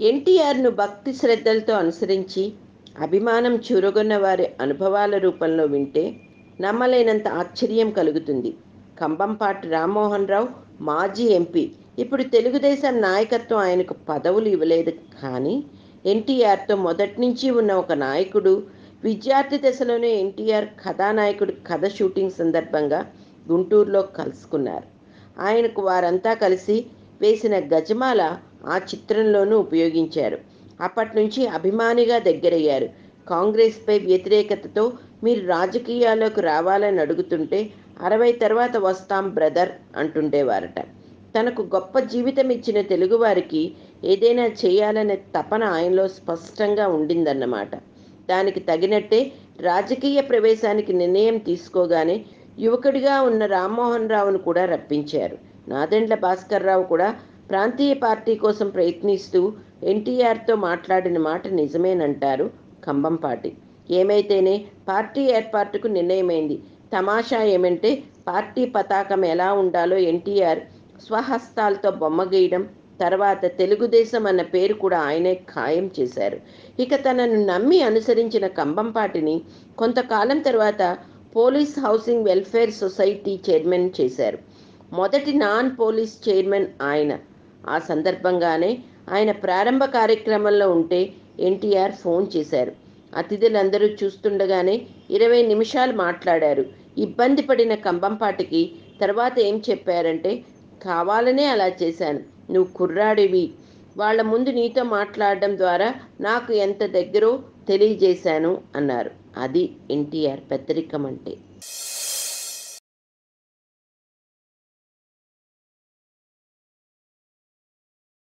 ఎన్టీఆర్ను భక్తి శ్రద్ధలతో అనుసరించి అభిమానం చూరగొన్న వారి అనుభవాల రూపంలో వింటే నమ్మలేనంత ఆశ్చర్యం కలుగుతుంది. కంబంపాటి రామ్మోహన్ రావు మాజీ ఎంపీ. ఇప్పుడు తెలుగుదేశం నాయకత్వం ఆయనకు పదవులు ఇవ్వలేదు. కానీ ఎన్టీఆర్తో మొదటి నుంచి ఉన్న ఒక నాయకుడు విద్యార్థి దశలోనే ఎన్టీఆర్ కథానాయకుడు కథ షూటింగ్ సందర్భంగా గుంటూరులో కలుసుకున్నారు. ఆయనకు వారంతా కలిసి వేసిన గజమాల ఆ చిత్రంలోనూ ఉపయోగించారు. అప్పటి నుంచి అభిమానిగా దగ్గరయ్యారు. కాంగ్రెస్పై వ్యతిరేకతతో మీరు రాజకీయాల్లోకి రావాలని అడుగుతుంటే 60 తర్వాత వస్తాం బ్రదర్ అంటుండేవారట. తనకు గొప్ప జీవితం ఇచ్చిన తెలుగువారికి ఏదైనా చేయాలనే తపన ఆయనలో స్పష్టంగా ఉండిందన్నమాట. దానికి తగినట్టే రాజకీయ ప్రవేశానికి నిర్ణయం తీసుకోగానే యువకుడిగా ఉన్న రామ్మోహన్ రావును కూడా రప్పించారు. నాదెండ్ల భాస్కర్ రావు కూడా ప్రాంతీయ పార్టీ కోసం ప్రయత్నిస్తూ ఎన్టీఆర్తో మాట్లాడిన మాట నిజమేనంటారు కంబంపాటి. ఏమైతేనే పార్టీ ఏర్పాటుకు నిర్ణయమైంది. తమాషా ఏమంటే పార్టీ పతాకం ఎలా ఉండాలో ఎన్టీఆర్ స్వహస్తాలతో బొమ్మ గీయడం, తర్వాత తెలుగుదేశం అన్న పేరు కూడా ఆయనే ఖాయం చేశారు. ఇక తనను నమ్మి అనుసరించిన కంబంపాటిని కొంతకాలం తర్వాత police housing welfare society chairman చేశారు. మొదటి నాన్ పోలీస్ చైర్మన్ ఆయన. ఆ సందర్భంగానే ఆయన ప్రారంభ కార్యక్రమంలో ఉంటే ఎన్టీఆర్ ఫోన్ చేశారు. అతిథులందరూ చూస్తుండగానే 20 నిమిషాలు మాట్లాడారు. ఇబ్బంది పడిన కంబంపాటికి తర్వాత ఏం చెప్పారంటే, కావాలనే అలా చేశాను. నువ్వు కుర్రాడివి, వాళ్ళ ముందు నీతో మాట్లాడడం ద్వారా నాకు ఎంత దగ్గరో తెలియజేశాను అన్నారు. అది ఎన్టీఆర్ పెద్దరికం అంటే.